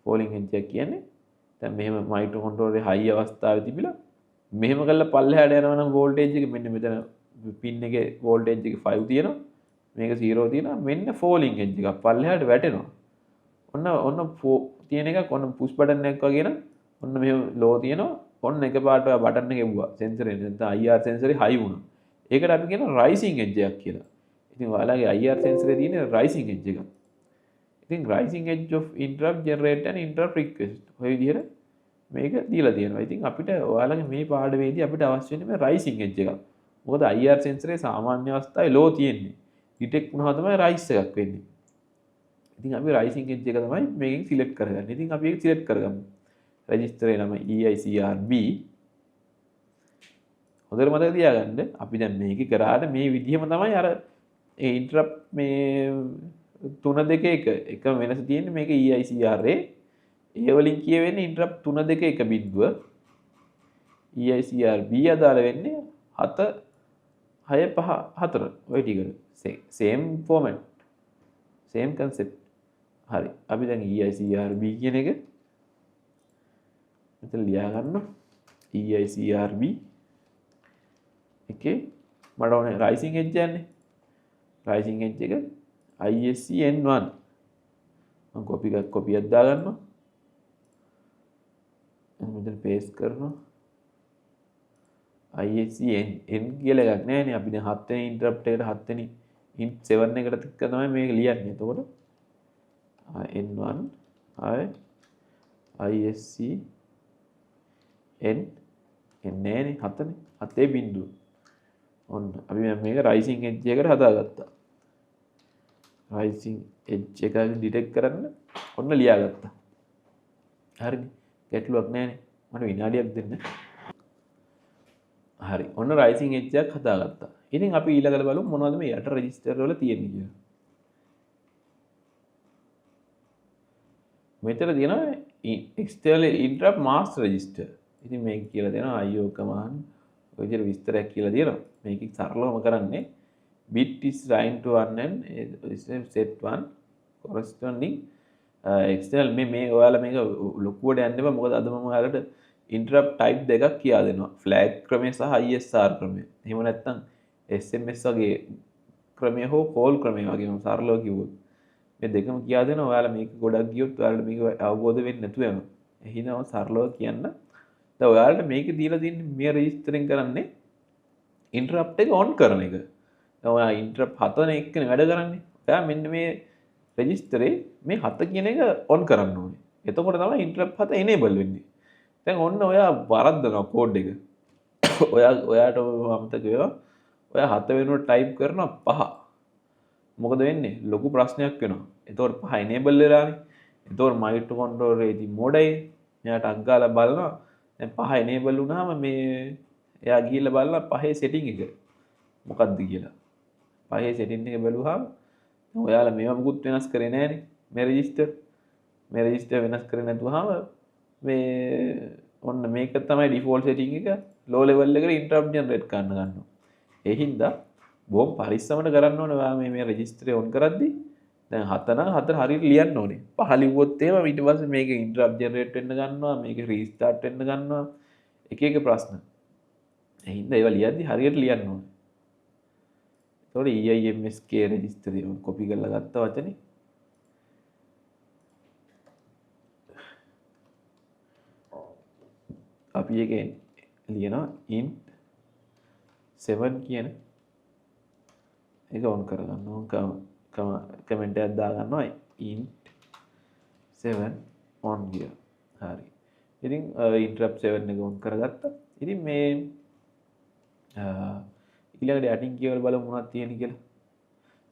falling edge එක කියන්නේ දැන් මෙහෙම මයික්‍රෝකන්ට්‍රෝලරේ high අවස්ථාවේ තිබිලා මෙහෙම කරලා පල්ලෙහාට යනවා නම් වෝල්ටේජ් එක මෙන්න මෙතන පින් එකේ වෝල්ටේජ් එක 5 තියෙනවා. මේක 0 තියෙනවා. මෙන්න falling edge එකක් පල්ලෙහාට වැටෙනවා. ඔන්න තියෙන එකක් ඔන්න පුෂ් බටන් එකක් වගේ නම් ඔන්න මෙහෙම ලෝ තියෙනවා. ඔන්න එකපාරට ඔය බටන් එක එවුවා. සෙන්සර් එක නැත්නම් IR සෙන්සරේ හයි වුණා. ඒකට අපි කියනවා රයිසිං එජ් එකක් කියලා. ඉතින් ඔයාලගේ IR සෙන්සරේ තියෙන රයිසිං එජ් එක. ඉතින් රයිසිං edge of interrupt generate and interrupt request. ඔය විදිහට මේක දීලා තියෙනවා. ඉතින් අපිට ඔයාලගේ මේ පාඩමේදී අපිට අවශ්‍ය වෙන්නේ මේ රයිසිං එජ් එකක්. මොකද IR සෙන්සරේ සාමාන්‍ය අවස්ථාවේ ලෝ තියෙන්නේ. ඩිටෙක්ට් වුණාම තමයි රයිස් එකක් වෙන්නේ. ඉතින් අපි රයිසිං එජ් එක තමයි මේකෙන් සිලෙක්ට් කරගන්නේ. ඉතින් අපි ඒක සිලෙක්ට් කරගමු. රෙජිස්ටරේ නම EICRB. හොඳට මතක තියාගන්න. අපි දැන් මේක කරාට මේ විදිහම තමයි අර ඒ ඉන්ටරප්ට් මේ 3 2 1 එක වෙනස තියෙන්නේ මේක EICRA. ඒ වලින් කියවෙන්නේ ඉන්ටරප්ට් 3 2 1 බිඳුව. EICRB අදාළ වෙන්නේ 7 6 5 4 ඔය ටිකට සේම් ෆෝමැට් සේම් කන්සෙප්ට්. හරි අපි දැන් EICRB කියන එක මෙතන ලියා ගන්න. EICRB එකේ මට ඕනේ රයිසිං එජ් යන්නේ. රයිසිං එජ් එක ISCN1 මම කොපියක් දා ගන්නවා. මෙතන පේස්ට් කරනවා. ISCN කියලා එකක් නැහැ නේ. අපි දැන් 7 වෙනි ඉන්ටරප්ට් එකට 7 වෙනි int 7 එකට තමයි මේක ලියන්නේ. එතකොට N1 ISCN එන්නේ නේ 7නේ. 7 බිඳුව. ඔන්න අපි මේක රයිසිං එජ් එකකට හදාගත්තා. රයිසිං එජ් එක ඩිටෙක්ට් කරන්න ඔන්න ලියාගත්තා. හරිනේ. ගැටලුවක් නැහැනේ. මට විනාඩියක් දෙන්න. හරි. ඔන්න රයිසිං එජ් එකක් හදාගත්තා. ඉතින් අපි ඊළඟට බලමු මොනවද මේ යට රෙජිස්ටර් වල තියෙන්නේ කියලා. මෙතන තියෙනවා external interrupt master register. ඉතින් මේක කියලා දෙනවා IO command. ඔය විදිහට විස්තරයක් කියලා දෙනවා. මේක සරලවම කරන්නේ bit is assigned to 1 and set 1 corresponding external මේ ඔයාලා මේක ලොකුවට යන්න එපා. මොකද අද මම ඔයාලට interrupt type දෙකක් කියලා දෙනවා. flag ක්‍රමය සහ ISR ක්‍රමය. එහෙම නැත්නම් SMS වගේ ක්‍රමය හෝ call ක්‍රමය වගේ මම සරලව කිව්වොත් මේ දෙකම කියා දෙනවා. ඔයාලා මේක ගොඩක් ගියොත් ඔයාලට මේක අවබෝධ වෙන්නේ නැතුව යනවා. එහෙනම් සරලව කියන්න. දැන් ඔයාලට මේක දීලා තියෙන්නේ මේ රෙජිස්ටරින් කරන්නේ interrupt එක on කරන එක. දැන් ඔයා interrupt 7 නේ එක්කනේ වැඩ කරන්නේ. ඔයා මෙන්න මේ රෙජිස්ටරේ මේ 7 කියන එක on කරන්න ඕනේ. එතකොට තමයි interrupt 7 enable වෙන්නේ. දැන් ඔන්න ඔයා වරද්දනවා කෝඩ් එක. ඔයාට අමතක වෙනවා. ඔයා 7 වෙනුවට ටයිප් කරනවා 5. මොකද වෙන්නේ? ලොකු ප්‍රශ්නයක් වෙනවා. එතකොට 5 enable වෙලානේ. එතකොට microcontroller එකේ මොඩයි එයාට අග්ගාලා බලනවා. දැන් 5 enable වුණාම මේ එයා ගිහිල්ලා බලනවා 5 setting එක මොකක්ද කියලා. 5 setting එක බැලුවාම ඔයාලා මේවා මුකුත් වෙනස් කරේ නැහනේ. මේ රෙජිස්ටර් වෙනස් කරේ නැතුවම මේ ඔන්න මේක තමයි default setting එක. low level එකට interrupt generate කරන්න ගන්නවා. ඒ හින්දා බොහොම පරිස්සමට කරන්න ඕනේ ඔයා මේ රෙජිස්ටරේ on කරද්දී. දැන් 7 නම් 4 හරියට ලියන්න ඕනේ. 5 ලිව්වොත් එහෙම ඊට පස්සේ මේක interrupt generate වෙන්න ගන්නවා, මේක restart වෙන්න ගන්නවා. එක ප්‍රශ්න. ඒ හින්දා ඒවා ලියද්දී හරියට ලියන්න ඕනේ. ඒතකොට EIMSK රෙජිස්ටරේ මම කොපි කරලා ගත්ත වචනේ. අපි එකෙන් ලියනවා int 7 කියන එක on කරගන්න ඕන. කමෙන්ට් එකක් දාගන්නවා int 7 on කියලා. හරි. ඉතින් interrupt 7 එක on කරගත්තා. ඉතින් මේ ඊළඟට යටින් කියවල බලමු මොනවද තියෙන්නේ කියලා.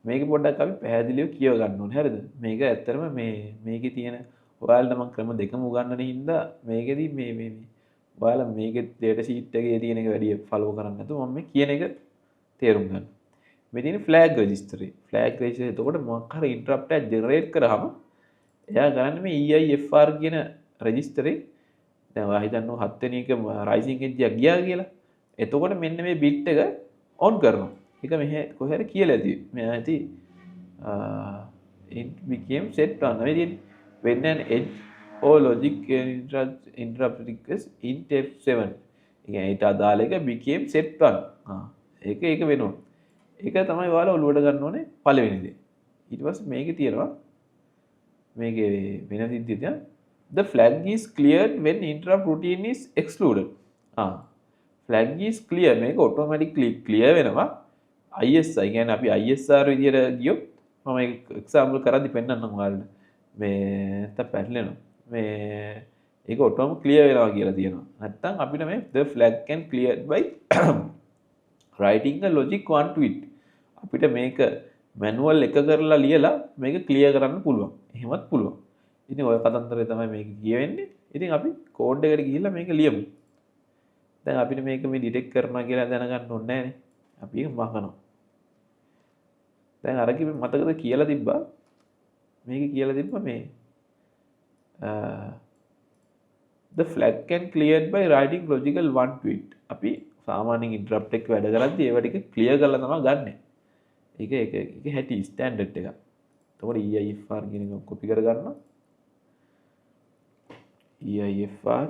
මේක පොඩ්ඩක් අපි පැහැදිලිව කියව ගන්න ඕනේ. හරිද? මේක ඇත්තටම මේකේ තියෙන ඔයාලට මම ක්‍රම දෙකම උගන්වන හින්දා මේකෙදි මේ ඔයාලා මේකේ data sheet එකේ තියෙන එක වැඩි follow කරන්නේ නැතුව මම මේ කියන එක තේරුම් ගන්න. මේ තියෙන flag register. flag register එතකොට මොකක් හරි interrupt එකක් generate කරාම එයා කරන්නේ මේ EIFR කියන register එකේ දැන් ඔයා හිතන්නකො 7 වෙනි එක rising edge එක ගියා කියලා. එතකොට මෙන්න මේ bit එක on කරනවා. ඒක මෙහෙ කොහේ හරි කියලා ඇති. මෙයා ඇති it became set on when an edge or logic interrupt request int F7. ඒ කියන්නේ ඊට අදාළ එක became set on. ඒක වෙනවා. ඒක තමයි ඔයාලා ඔලුවට ගන්න ඕනේ පළවෙනි දේ. ඊට පස්සේ මේකේ තියෙනවා මේකේ වෙන විදිහට the flag is cleared when interrupt routine is excluded. flag is clear මේක automatically clear වෙනවා. ISR කියන්නේ අපි ISR විදියට ගියොත් මම එක්සැම්පල් කරද්දි පෙන්නන්නම් ඔයාලට. මේ නැත්තම් පැටලෙනවා. මේ ඒක ඔටෝම ක්ලියර් වෙනවා කියලා තියෙනවා. නැත්තම් අපිට මේ the flag can cleared by writing a logic 1 to it. අපිට මේක මැනුවල් එක කරලා ලියලා මේක ක්ලියර් කරන්න පුළුවන්. එහෙමත් පුළුවන්. ඉතින් ඔය කතන්දරේ තමයි මේක කියවෙන්නේ. ඉතින් අපි කෝඩ් එකට ගිහිල්ලා මේක ලියමු. දැන් අපිට මේක මේ ඩිටෙක්ට් කරනවා කියලා දැනගන්න ඕනේ නැහැනේ. අපි ඒක මහනවා. දැන් අර කිව්වේ මතකද කියලා තිබ්බා. මේක කියලා තිබ්බා මේ the flag can cleared by writing logical 1 to it. අපි සාමාන්‍යයෙන් ඉන්ටරප්ට් එක වැඩ කරද්දී ඒවා ටික ක්ලියර් කරලා තමයි ගන්නෙ. ඒක හැටි ස්ටෑන්ඩඩ් එක. එතකොට EIFR කියන එක කොපි කරගන්නවා. EIFR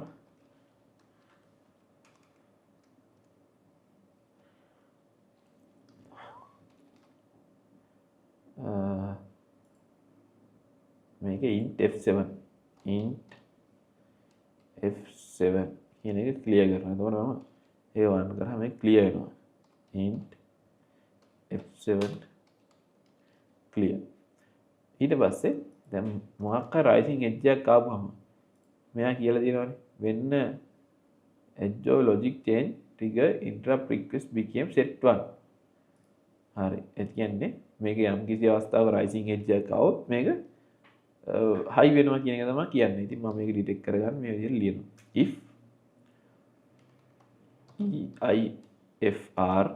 මේක int f7 කියන එක ක්ලියර් කරනවා. එතකොට මම ඒක වන්න කරා මේක ක්ලියර් වෙනවා. int f7 clear. ඊට පස්සේ දැන් මොකක් හරි rising edge එකක් ආවම මෙයා කියලා දෙනවානේ when edge of logic change trigger interrupt request became set1. හරි. ඒ කියන්නේ මේක යම් කිසි අවස්ථාවක rising edge එකක් આવොත් මේක high වෙනවා කියන එක තමයි කියන්නේ. ඉතින් මම මේක detect කරගන්න මේ විදිහට ලියනවා. if EIFR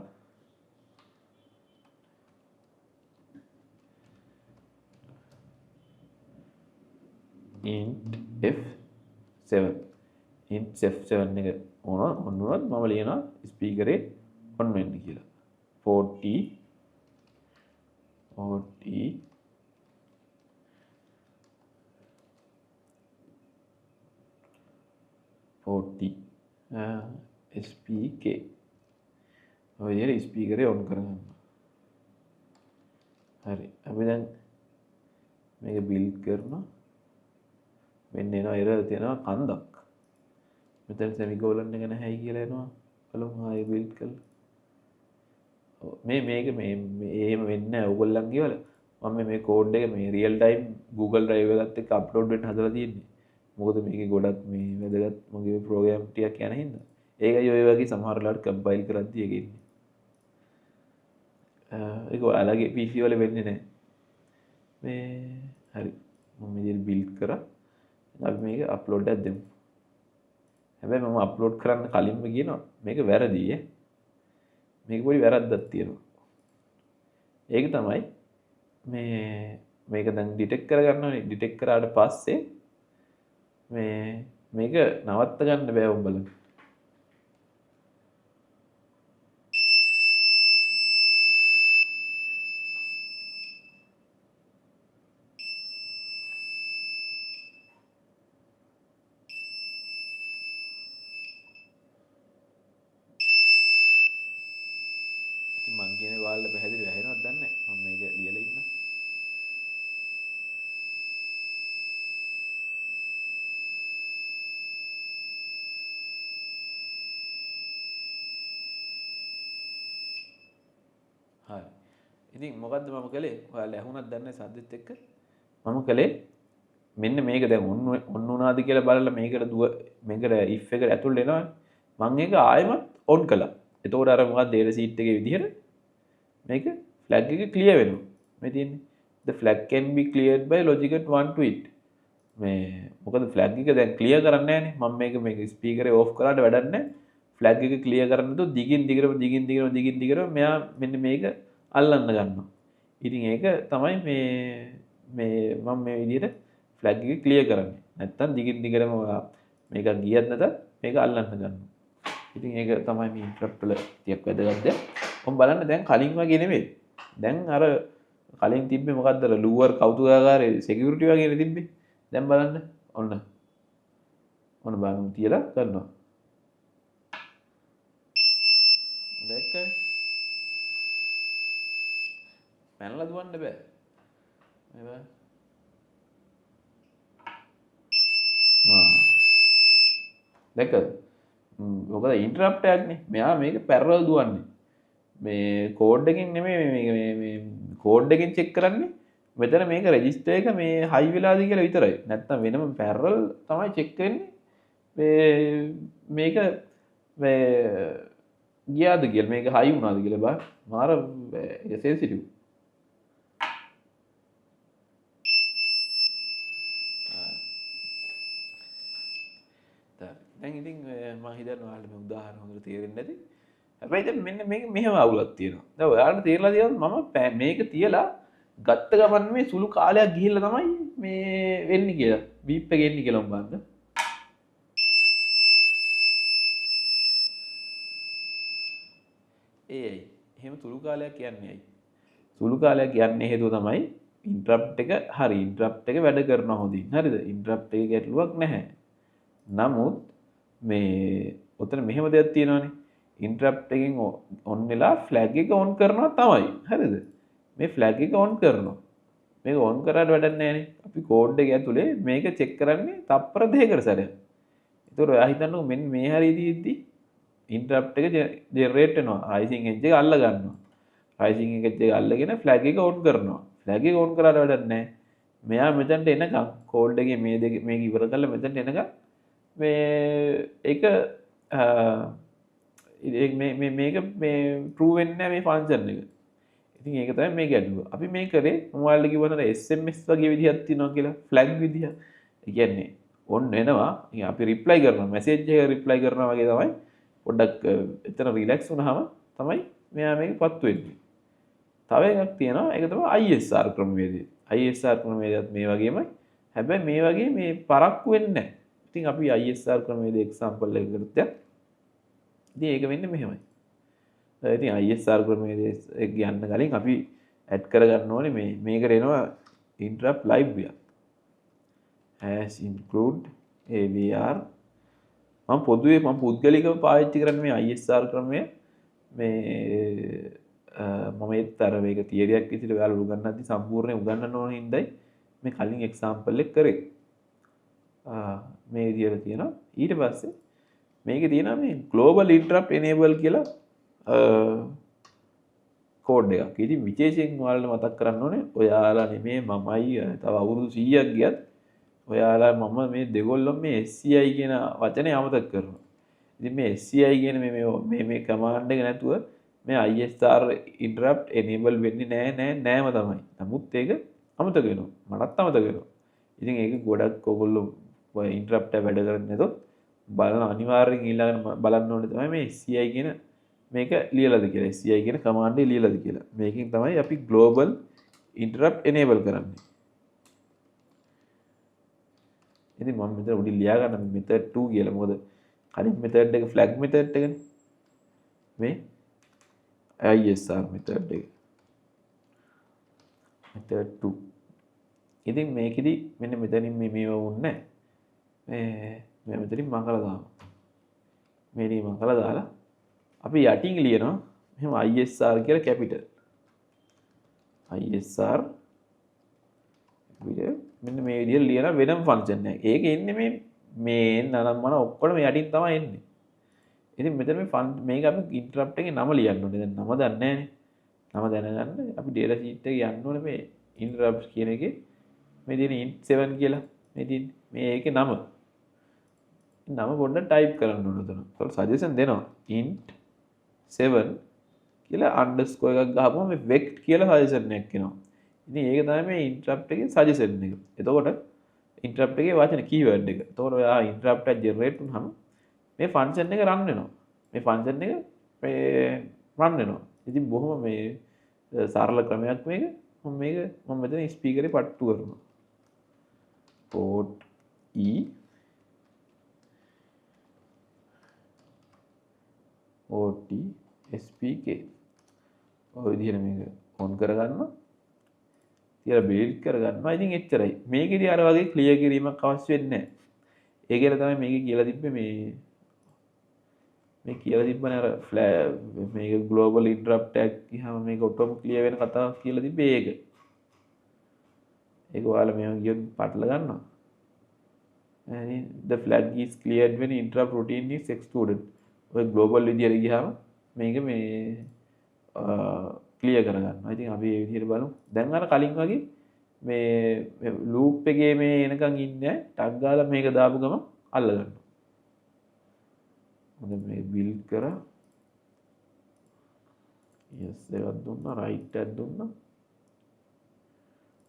int f7 එක ඔන්නුනොත් මම ලියනවා ස්පීකරේ ඔන් වෙන්න කියලා 40 SPK ඔය විදිහට ස්පීකරේ ඔන් කරගන්න. හරි. අපි දැන් මේක බිල්ඩ් කරනවා. මෙන්න එනවා error තියෙනවා කන්දක්. මෙතන semicolon එක නැහැයි කියලා එනවා. බලමු ආයෙ බිල්ඩ් කරලා. මේක එහෙම වෙන්නේ නැහැ ඕගොල්ලන්ගේ වල. මම මේ කෝඩ් එක මේ රියල් ටයිම් Google Drive එකත් එක්ක අප්ලෝඩ් වෙන්න හදලා තියෙන්නේ. මොකද මේකේ ගොඩක් මේ වැදගත් මගේ ප්‍රෝග්‍රෑම් ටිකක් යන හින්දා. ඒකයි ඔය වගේ සමහර වෙලාවට කම්පයිල් කරද්දී ඒක ඉන්නේ. ඒක ඔයාලගේ PC වල වෙන්නේ නැහැ. මේ හරි. මම මේක බිල්ඩ් කරා. අපි මේක අප්ලෝඩ් එකක් දෙමු. හැබැයි මම අප්ලෝඩ් කරන්න කලින්ම කියනවා මේක වැරදි ඈ. මේක පොඩි වැරද්දක් තියෙනවා. ඒක තමයි මේක දැන් ඩිටෙක්ට් කරගන්න ඕනේ. ඩිටෙක්ට් කරාට පස්සේ මේක නවත්ත ගන්න බෑ උඹලට. මං කියන්නේ ඔයාලට පැහැදිලි වැහෙනවද දන්නේ නැහැ. මම මේක ලියලා ඉන්න. හරි. ඉතින් මොකද්ද මම කළේ? ඔයාලා ඇහුණාද දන්නේ සද්දෙත් එක්ක? මම කළේ මෙන්න මේක දැන් ඔන් වුණාද කියලා බලලා මේකට if එකට ඇතුල් වෙනවනේ. මම ඒක ආයෙමත් ඔන් කළා. එතකොට අර මොකක්ද data sheet එකේ විදිහට මේක flag එක clear වෙනවා. මේ තියෙන්නේ the flag can be cleared by logicant 1 to it. මේ මොකද flag එක දැන් clear කරන්නේ නැහැනේ. මම මේක speaker එක off කරාට වැඩක් නැහැ. flag එක clear කරන්න තු දිගින් දිගටම මෙයා මෙන්න මේක අල්ලන්න ගන්නවා. ඉතින් ඒක තමයි මම මේ විදිහට flag එක clear කරන්නේ. නැත්තම් දිගින් දිගටම මේක ගියත් නැතත් මේක අල්ලන්න ගන්නවා. ඉතින් ඒක තමයි මේ ඉන්ටරප්ට් වල ටිකක් වැදගත් දේ. මම බලන්න දැන් කලින් වගේ නෙමෙයි. දැන් අර කලින් තිබ්බේ මොකද්ද අර ලූවර් කෞතුකාගාරයේ security වගේ තිබ්බේ. දැන් බලන්න ඔන්න බලන්න තියලා කරනවා. දැක්කනේ? පැනලා දුවන්න බෑ. මේ බලන්න. දැක්කද? මොකද ඉන්ටරප්ට් එකක් නේ. මෙයා මේක පැරලල් දුවන්නේ. මේ කෝඩ් එකකින් නෙමෙයි මේ කෝඩ් එකෙන් චෙක් කරන්නේ. මෙතන මේක රෙජිස්ටර් එක මේ හයි වෙලාද කියලා විතරයි. නැත්තම් වෙනම පැරලල් තමයි චෙක් වෙන්නේ. මේක ගියාද කියලා මේක හයි වුණාද කියලා බලන්න. මාර සෙන්සිටිව්. දැන් ඉතින් මම හිතනවා ඔයාලට මේ උදාහරණ හොඳට තේරෙන්නේ නැති. හැබැයි දැන් මෙන්න මේක මෙහෙම අවුලක් තියෙනවා. දැන් ඔයාලට තේරලා තියෙනවා මම මේක තියලා ගත්ත ගමන් මේ සුළු කාලයක් ගිහිල්ලා තමයි මේ වෙන්නේ කියලා. බීප් එක එන්නේ කියලා බලන්න. ඒයි එහෙම සුළු කාලයක් යන්නේ ඇයි? සුළු කාලයක් යන්නේ හේතුව තමයි ඉන්ටරප්ට් එක හරි ඉන්ටරප්ට් එක වැඩ කරනවා හොඳින්. හරිද? ඉන්ටරප්ට් එකේ ගැටලුවක් නැහැ. නමුත් මේ ඔතන මෙහෙම දෙයක් තියෙනවානේ. ඉන්ටරප්ට් එකෙන් ඔන් වෙලා ෆ්ලැග් එක ඔන් කරනවා තමයි. හරිද? මේ ෆ්ලැග් එක ඔන් කරනවා. මේක ඔන් කරාට වැඩක් නැහැ නේ. අපි කෝඩ් එක ඇතුලේ මේක චෙක් කරන්නේ තප්පර දෙකකට සැරයක්. ඒතකොට ඔයා හිතන්නකෝ මෙන්න මේ හරියදීදී ඉන්ටරප්ට් එක ජෙනරේට් වෙනවා. රයිසිං එජ් එක අල්ල ගන්නවා. රයිසිං එජ් එක අල්ලගෙන ෆ්ලැග් එක ඔන් කරනවා. ෆ්ලැග් එක ඔන් කරාට වැඩක් නැහැ. මෙයා මෙතනට එනකම් කෝඩ් එකේ මේ දෙක මේක ඉවර කරලා මෙතනට එනකම් මේ ඒක මේක මේ ට්‍රූ වෙන්නේ නැහැ මේ ෆන්ක්ෂන් එක. ඉතින් ඒක තමයි මේ ගැටලුව. අපි මේ කරේ මොබයිල් එකේ වුණා SMS වගේ විදිහක් තියෙනවා කියලා ෆ්ලැග් විදිහ. ඒ කියන්නේ ඔන් වෙනවා. ඉතින් අපි රිප්ලයි කරනවා. මැසේජ් එක රිප්ලයි කරනවා වගේ තමයි. පොඩ්ඩක් එතන රිලැක්ස් වුණාම තමයි මෙයා මේක පත්තු වෙන්නේ. තව එකක් තියෙනවා. ඒක තමයි ISR ක්‍රමවේදය. ISR ක්‍රමවේදයත් මේ වගේමයි. හැබැයි මේ වගේ මේ පරක්කු වෙන්නේ නැහැ. ඉතින් අපි ISR ක්‍රමවේදය එක්සැම්පල් එකකට ගත්තා. ඉතින් ඒක වෙන්නේ මෙහෙමයි. ඉතින් ISR ක්‍රමවේදය යන්න කලින් අපි ඇඩ් කරගන්න ඕනේ මේකට එනවා interrupt live එකක්. has include AVR මම පොදුවේ මම පුද්ගලිකව පාවිච්චි කරන්නේ මේ ISR ක්‍රමය මේ මම ඒත් අර මේක තියරියක් විදිහට ඔයාලා උගන්වද්දි සම්පූර්ණයෙන් උගන්වන්න ඕන හින්දායි මේ කලින් එක්සැම්පල් එක කරේ. මේ විදිහට තියෙනවා. ඊට පස්සේ මේකේ තියෙනවා මේ global interrupt enable කියලා කෝඩ් එකක්. ඉතින් විශේෂයෙන් ඔයාලට මතක් කරන්න ඕනේ ඔයාලා නෙමේ මමයි තව අවුරුදු 100ක් ගියත් ඔයාලා මම මේ දෙගොල්ලොම මේ SCI කියන වචනේ අමතක කරනවා. ඉතින් මේ SCI කියන මේ කමාන්ඩ් එක නැතුව මේ ISR interrupt enable වෙන්නේ නෑම තමයි. නමුත් ඒක අමතක වෙනවා. මටත් අමතක වෙනවා. ඉතින් ඒක ගොඩක් ඔයගොල්ලෝ interrupt එක වැඩ කරන්නේ නැතොත් බලන අනිවාර්යෙන් ඊළඟට බලන්න ඕනේ තමයි මේ SCI කියන මේක ලියලාද කියලා. SCI කියන කමාන්ඩ් එක ලියලාද කියලා. මේකෙන් තමයි අපි global interrupt enable කරන්නේ. ඉතින් මම මෙතන උඩින් ලියා ගන්න method 2 කියලා. මොකද කලින් method එක flag method එකනේ. මේ ISR method එක. method 2. ඉතින් මේකෙදි මෙන්න මෙතනින් මේව වුන්නේ මේ මෙතනින් මංගල දානවා. මේනි මංගල දාලා අපි යටින් ලියනවා මෙහෙම ISR කියලා කැපිටල්. ISR මෙන්න මේ විදිහට ලියන වෙනම ෆන්ක්ෂන් එකක්. ඒක එන්නේ මේ නනම් මන ඔක්කොම යටින් තමයි එන්නේ. ඉතින් මෙතන මේක අපි ඉන්ටරප්ට් එකේ නම ලියන්න ඕනේ. දැන් නම දන්නේ නැහැනේ. නම දැනගන්න අපි data sheet එක යන්න ඕනේ මේ interrupts කියන එකේ මේ තියෙන int 7 කියලා මේ තියෙන මේකේ නම පොඩ්ඩක් ටයිප් කරන්න ඕනේ උතන. ඒකට සජෙෂන් දෙනවා int 7 කියලා underscore එකක් ගහපුවම මේ vect කියලා සජෙෂන් එකක් එනවා. ඉතින් ඒක තමයි මේ interrupt එකේ සජෙෂන් එක. එතකොට interrupt එකේ වචන keyword එක. එතකොට ඔයා interrupt එක generate වුනහම මේ ෆන්ක්ෂන් එක රන් වෙනවා. මේ ෆන්ක්ෂන් එක මේ රන් වෙනවා. ඉතින් බොහොම මේ සරල ක්‍රමයක් මේක. මම මෙතන ස්පීකරේ පට්ටු කරනවා. port e ot spk ඔය විදිහට මේක ඔන් කරගන්නවා. කියලා බිල්ඩ් කරගන්නවා. ඉතින් එච්චරයි. මේකෙදි අර වගේ ක්ලියර් කිරීමක් අවශ්‍ය වෙන්නේ නැහැ. ඒ කියලා තමයි මේකේ කියලා තිබ්බේ මේ කියලා තිබ්බනේ අර මේක global interrupt tag ගියාම මේක ඔටෝම ක්ලියර් වෙන කතාවක් කියලා තිබ්බේ ඒක. ඒක ඔයාලා මේව ගියොත් පටල ගන්නවා. the flag is cleared when interrupt routine is excluded. ඔය global විදියට ගියාම මේක මේ ක්ලියර් කරගන්නවා. ඉතින් අපි මේ විදිහට බලමු. දැන් අර කලින් වගේ මේ ලූප් එකේ මේ එනකන් ඉන්නේ ටග් ගාලා මේක දාපු ගමන් අල්ල ගන්නවා. හොඳ මේ බිල්ඩ් කරා. yes එකක් දුන්නා right එකක් දුන්නා.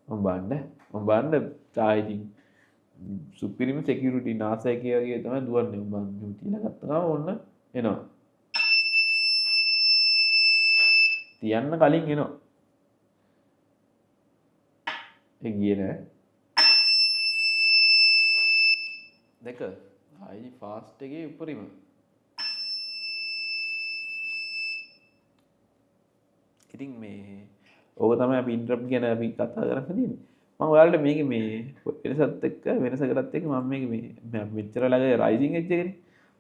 මම බලන්න තායිටින් සුපිරිම security NASA එකේ වගේ තමයි දුවන්නේ. මම තියලා ගත්තා ඕන්න එනවා. තියන්න කලින් එනවා. ඒ ගියේ නෑ. දෙක ආයි ෆාස්ට් එකේ උඩරිම. ඉතින් මේ ඕක තමයි අපි ඉන්ටරප්ට් ගැන අපි කතා කරන්න තියෙන්නේ. මම ඔයාලට මේක මේ වෙනසත් එක්ක වෙනස කරත් එක්ක මම මේක මේ මෙච්චර ළඟ රයිසින් එජ් එකනේ.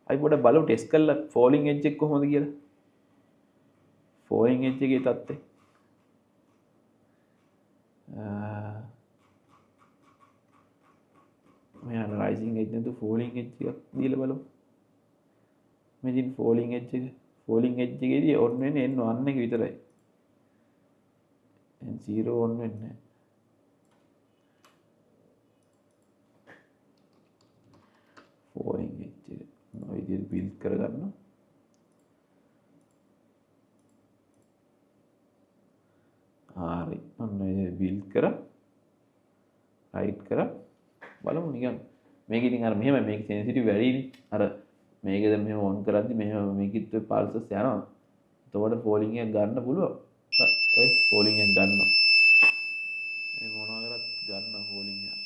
අපි පොඩ්ඩක් බලමු ටෙස්ට් කරලා ෆෝලින් එජ් එක කොහොමද කියලා. ෆෝලින් එජ් එකේ තත්ත්වය. මෙයාට රයිසින් එජ් නැතු ෆෝලින් එජ් එකක් දීලා බලමු. මෙදින් ෆෝලින් එජ් එක ෆෝලින් එජ් එකේදී ඔන් වෙන්නේ N1 එක විතරයි. N0 ඔන් වෙන්නේ නැහැ. ෆෝලින් එජ් එක මොන විදිහට බිල්ඩ් කරගන්නවා. හරි. ඔන්න ඒ බිල්ඩ් කරා. රයිට් කරා. බලමු නිකන් මේක ඉතින් අර මෙහෙම මේක සෙන්සිටිව් වැඩිනේ. අර මේක දැන් මෙහෙම ඔන් කරද්දි මෙහෙම මේකෙත් පල්සස් යනවා. එතකොට ෆෝලින් එක ගන්න පුළුවන්. ඔය ෆෝලින් එක ගන්නවා. ඒ මොනවා කරත් ගන්න ෆෝලින් එක.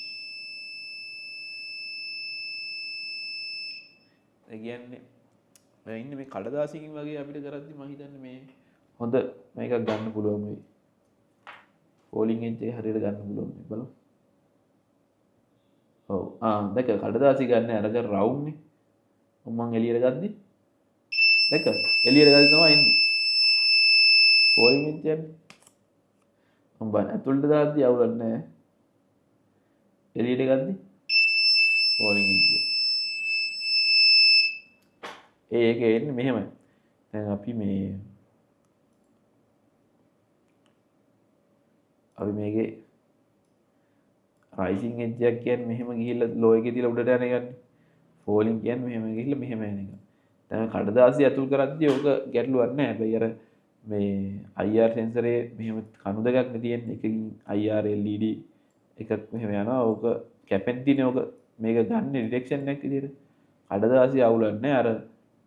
ඒ කියන්නේ මම ඉන්නේ මේ කඩදාසියකින් වගේ අපිට කරද්දි මම හිතන්නේ මේ හොඳ මේකක් ගන්න පුළුවන් වෙයි. ෆෝලින් එජ් එක හරියට ගන්න පුළුවන් මේ බලමු. ඔව් දැක කඩදාසි ගන්න අරක රවුන්ඩ් නේ. මම එළියට ගද්දි දැක එළියට ගද්දි තමයි එන්නේ. ෆෝලින් එජ් එක. මම බලන්න ඇතුළට දාද්දි අවුලක් නැහැ. එළියට ගද්දි ෆෝලින් එජ් එක. ඒක එන්නේ මෙහෙමයි. දැන් අපි මේකේ රයිසින් එජ් එකක් කියන්නේ මෙහෙම ගිහිල්ලා ලෝ එකේ තියලා උඩට යන එකනේ. ෆෝලින් කියන්නේ මෙහෙම ගිහිල්ලා මෙහෙම යන එක. දැන් කඩදාසිය ඇතුල් කරද්දී ඕක ගැටලුවක් නැහැ. හැබැයි අර මේ IR සෙන්සරේ මෙහෙම කණු දෙකක් නේ තියෙන්නේ. එකකින් IR LED එකක් මෙහෙම යනවා. ඕක කැපෙන් තියෙන ඕක මේක ගන්න ඩිරෙක්ෂන් එකක් විදියට. කඩදාසිය අවුලක් නැහැ. අර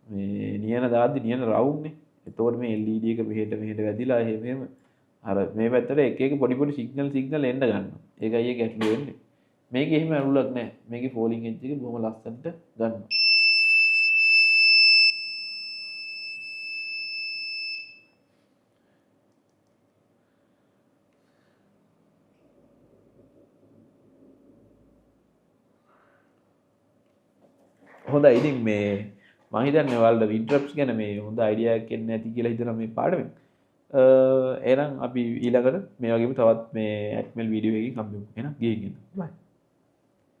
මේ නියන දාද්දි නියන රවුන්ඩ් නේ. එතකොට මේ LED එක මෙහෙට වැදිලා එහෙම අර මේ පැත්තට එක එක පොඩි පොඩි සිග්නල් එන්න ගන්නවා. ඒකයි ඒ ගැටලුව වෙන්නේ. මේකේ එහෙම අරුලක් නැහැ. මේකේ ෆෝලින් එජ් එක බොහොම ලස්සනට ගන්නවා. හොඳයි ඉතින් මේ මම හිතන්නේ ඔයාලට ඉන්ටරප්ට්ස් ගැන මේ හොඳ අයිඩියා එකක් එන්න ඇති කියලා හිතනවා මේ පාඩමෙන්. එහෙනම් අපි ඊළඟට මේ වගේම තවත් මේ ඇට්මල් වීඩියෝ එකකින් හම්බෙමු. එහෙනම් ගිහින් එන්න. බයි.